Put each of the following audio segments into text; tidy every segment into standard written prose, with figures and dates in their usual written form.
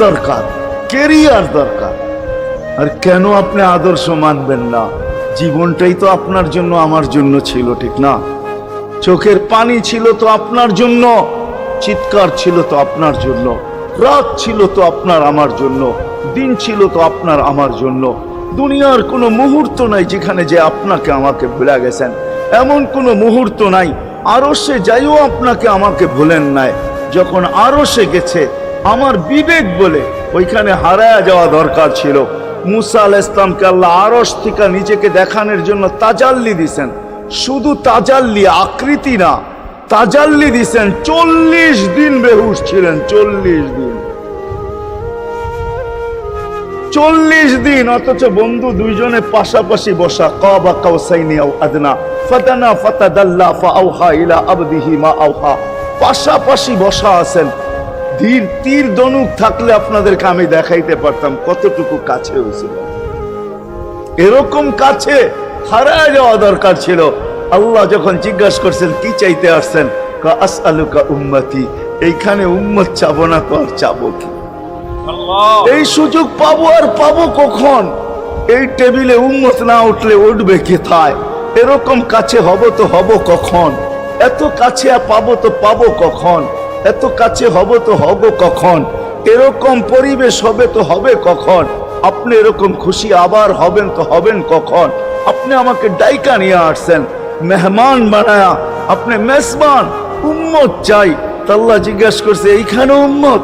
দরকার, কেরিয়ার দরকার। আর কেন আপনি আদর্শ মানবেন না? জীবনটাই তো আপনার জন্য আমার জন্য ছিল, ঠিক না? চোখের পানি ছিল তো আপনার জন্য, চিৎকার ছিল তো আপনার জন্য, রাত ছিল তো আপনার আমার জন্য, দিন ছিল তো আপনার আমার জন্য। দুনিয়ার কোনো মুহূর্ত নাই যেখানে যে আপনাকে আমাকে ভুলে গেছেন, এমন কোনো মুহূর্ত নাই। আরশে যাইও আপনাকে আমাকে ভুলেন নাই। যখন আরশে গেছে আমার বিবেক বলে ওইখানে হারায়া যাওয়া দরকার ছিল। মুসা আলাইহিস সালামকে আল্লাহ আরশ থেকে নিজেকে দেখানোর জন্য তাজাল্লি দিছেন। শুধু তাজাল্লি, আকৃতি না, তাজাল্লি দিছেন। 40 দিন বেহুশ ছিলেন, 40 দিন, 40 দিন। অথচ বন্ধু দুইজনে পাশাপাশি বসা, কাবা কাউসাইনি আও আদনা ফাদানা ফাতাদাল্লা ফাআওহা ইলা আবদিহি মা আওহা, পাশাপাশি বসা আছেন। তীর ধনুক থাকলে আপনাদেরকে আমি দেখাইতে পারতাম কতটুকু কাছে হয়েছিল। এরকম কাছে হারায় যাওয়া দরকার ছিল। আল্লাহ যখন জিজ্ঞাসা করছেন কি চাইতে আসছেন, আসআলুকা উম্মতি, এইখানে উম্মত চাবো না তো আর চাবো কি? এই সুযোগ পাবো আর পাবো কখন? এই টেবিলে উম্মত না উঠলে উঠবে কোথায়? এরকম কাছে হব তো হব কখন? এত কাছে পাবো তো পাবো কখন? এত কাছে হব তো হব কখন? এরকম পরিবেশ হবে তো হবে কখন? আপনি এরকম খুশি আবার হবেন তো হবেন কখন? আপনি আমাকে ডাইকা নিয়ে আসছেন, মেহমান বানায়া, আপনি মেজবান, উম্মত চাই। আল্লাহ জিজ্ঞাসা করছে এইখানে উম্মত?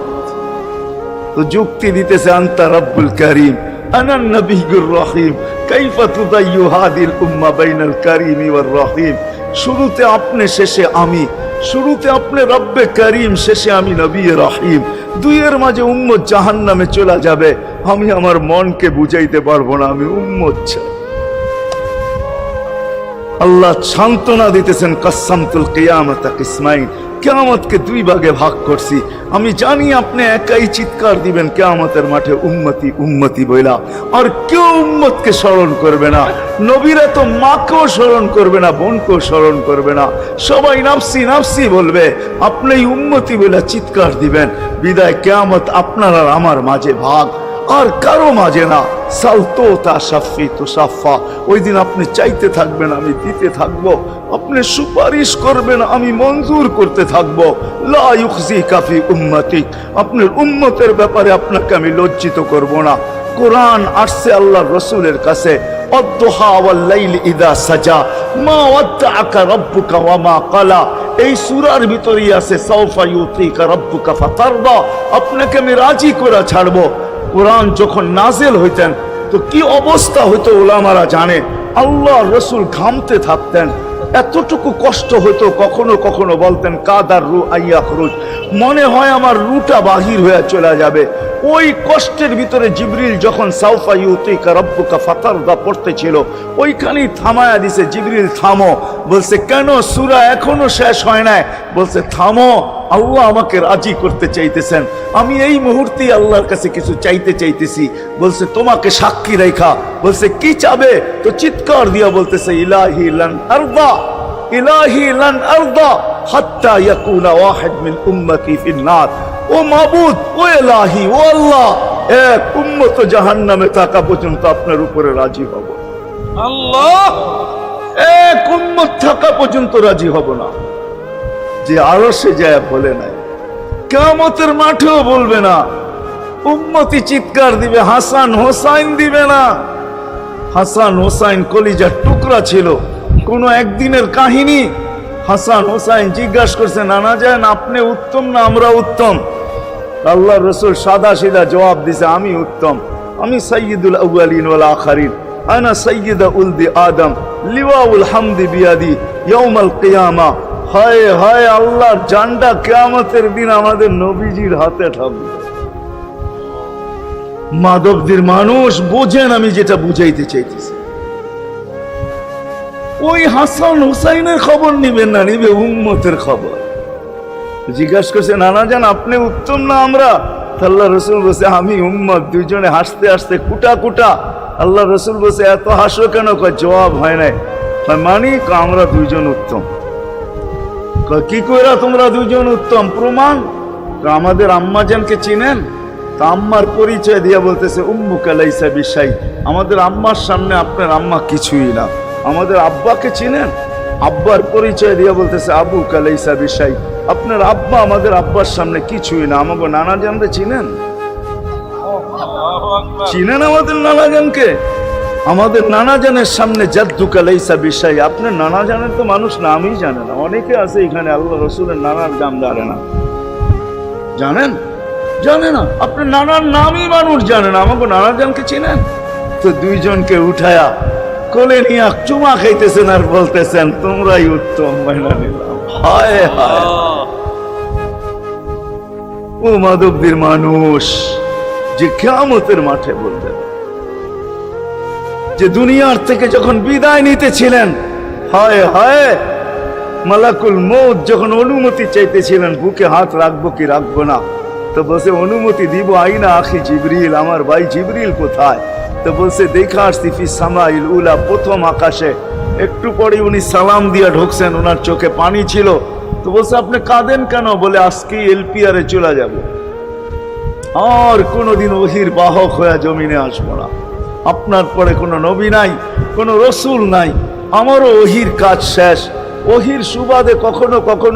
তো যুক্তি দিতেছে আনতা রব্বুল কারীম আনান নবিয়্যুর রহিম কাইফা তুদাইয়ু হাদিল উম্মাহ বাইনাল কারীমি ওয়ার রহিম। শুরুতে আপনি, শেষে আমি। শুরুতে আপনি রব্বে কারীম, শেষে আমি নবী রহিম। দুইয়ের মাঝে উম্মত জাহান্নামে চলে যাবে। আমি আমার মনকে বুঝাইতে পারবো না আমি উম্মত চাই। আল্লাহ সান্ত্বনা দিতেছেন, কাসসামতুল কিয়ামাতা কিসমাইন, কিয়ামতকে দুই ভাগে ভাগ করছি। আমি জানি আপনি একাই চিৎকার দিবেন কিয়ামতের মাঠে উম্মতি উম্মতি বইলা, আর কেউ উম্মতকে স্মরণ করবে না। নবীরা তো মাকেও স্মরণ করবে না, বোনকেও স্মরণ করবে না, সবাই নাফসি নাফসি বলবে। আপনি উম্মতি বইলা চিৎকার দিবেন। বিদায় কিয়ামত আপনার আর আমার মাঝে ভাগ, আর কারো মাঝে না। সালতো তা সাফি তো সাফা, ওই দিন আপনি চাইতে থাকবেন, আমি দিতে থাকবো। আপনি সুপারিশ করবেন, আমি মঞ্জুর করতে থাকবো। লা ইউখজিকা ফি উম্মতিক, আপনার উম্মতের ব্যাপারে আপনাকে আমি লজ্জিত করব না। কোরআন আসছে আল্লাহর রাসূলের কাছে, অদ্দুহা ওয়াল লাইলি ইযা সাজা মা ওয়াদ্দাআকা রাব্বুকা ওয়া মা ক্বালা। এই সূরার ভিতরেই আছে সাউফা ইউতিকা রাব্বুকা ফাতারদা, আপনাকে আমি রাজি করে ছাড়বো। কোরআন যখন নাজিল হইতেন তো কি অবস্থা হইতো উলামারা জানে। আল্লাহ রসুল ঘামতে থাকতেন, এতটুকু কষ্ট হইতো। কখনো কখনো বলতেন কাদার রু আইয়াখরুজ, মনে হয় আমার রুটা বাহির হয়ে চলে যাবে। ওই কষ্টের ভিতরে জিবরিল যখন সাউফা ইউতিকা রাব্বুকা ফাতারদা পড়তেছিল, ওইখানেই থামায়া দিছে, জিবরিল থামো। বলছে কেন? সূরা এখনো শেষ হয় নাই। বলছে থামো, আল্লাহ আমাকে রাজি করতে চাইতেছেন, আমি এই মুহূর্তেই আল্লাহর কাছে কিছু চাইতে চাইতেছি। বলছে তোমাকে সাক্ষী রেখা। বলছে কি চাবে? তো চিৎকার দিয়া বলতেছে ইলাহি লান আরদা, ইলাহি লান আরদা হাত্তা ইয়াকুনা ওয়াহিদ মিন উম্মতি ফিন নার। ও মাবুদ, ও ইলাহি, ও আল্লাহ, এক উম্মত জাহান্নামে থাকা পর্যন্ত আপনার উপরে রাজি হব। আল্লাহ, এক উম্মত থাকা পর্যন্ত রাজি হব না। যে আরশে যায় বলে নাই, কিয়ামতের মাঠেও বলবে না। উম্মতি চিৎকার দিবে, হাসান হোসাইন দিবে না। হাসান হোসাইন কলিজার টুকরা ছিল, কোন একদিনের কাহিনী। হাসান হোসাইন জিজ্ঞাসা করছে নানা যান আপনি উত্তম না আমরা উত্তম? আল্লাহ রসুল সাদা সিধা জবাব দিছে আমি উত্তম, আমি সাইয়্যিদুল আউয়ালিন ওয়াল আখিরিন, আনা সাইয়্যিদু উলদি আদম, লিওয়াউল হামদি বিয়াদি ইয়াউমাল কিয়ামা। হায় হায়, আল্লাহর জান্ডা কিয়ামতের দিন আমাদের নবীজির হাতে থাকবে। মাধবদের মানুষ বোঝেন আমি যেটা বুঝাইতে চাইতেছি। ওই হাসান হুসাইনের খবর নিবেন না, নিবে উম্মতের খবর। জিজ্ঞাসা করছে নানা জান আপনি উত্তম না আমরা? আল্লাহ রসুল বলছে আমি উম্মত। দুইজনে হাসতে হাসতে কুটা কুটা। আল্লাহ রসুল বলছে এত হাসো কেন? জবাব হয় নাই। মানি আমরা দুইজন উত্তম। কি কইরা তোমরা দুইজন উত্তম? প্রমাণ। আমাদের আম্মাজানকে চিনেন? তা আম্মার পরিচয় দিয়া বলতেছে উম্মুকা লাইসা বিশাই, আমাদের আম্মার সামনে আপনার আম্মা কিছুই না। আমাদের আব্বাকে চিনেন? আব্বার পরিচয় দিয়া বলতেছে আবুকা লাইসা বিশাই, আপনার আব্বা আমাদের আব্বার সামনে কিছুই না। আমাকে নানা জানতে চিনেন? চিনেন আমাদের নানা জানকে? আমাদের নানা জানের সামনে জাদ্দুকা লাইসা বিশাই, আপনার নানা জানের তো মানুষ নামই জানে না। অনেকে আছে এখানে আল্লাহ রসুলের নানার নাম জানে না। জানেন? জানে না। আপনার নানার নামই মানুষ জানে না। আমাকে নানা জানকে চিনেন? তো দুইজনকে উঠায়া কোলে নিয়ে চুমা খাইতেছেন আর বলতেছেন তোমরাই উত্তম, মাইনা নিলাম। হায় হায়, ও মাধবদীর মানুষ যে কিয়ামতের মাঠে বলতেন, যে দুনিয়ার থেকে যখন বিদায় নিতেছিলেন, হায় হায়, মালাকুল মউত যখন অনুমতি চাইতেছিলেন বুকে হাত রাখবো কি রাখবো না, তো বলছে অনুমতি দিব, আইনা আখি জিবরিল, আমার ভাই জিবরিল কোথায়? তো বলছে দেখা আসছি ফি সামাইল উলা, প্রথম আকাশে। একটু পরে উনি সালাম দিয়া ঢুকছেন, ওনার চোখে পানি ছিল। তো বলছে আপনি কাঁদেন কেন? বলে আজকেই এলপিআরে চলে যাব, আর কোনোদিন ওহির বাহক হয়ে জমিনে আসবো না। আপনার পরে কোনো নবী নাই, কোনো রসুল নাই, আমারও ওহির কাজ শেষ। ওহির সুবাদে কখনো কখনো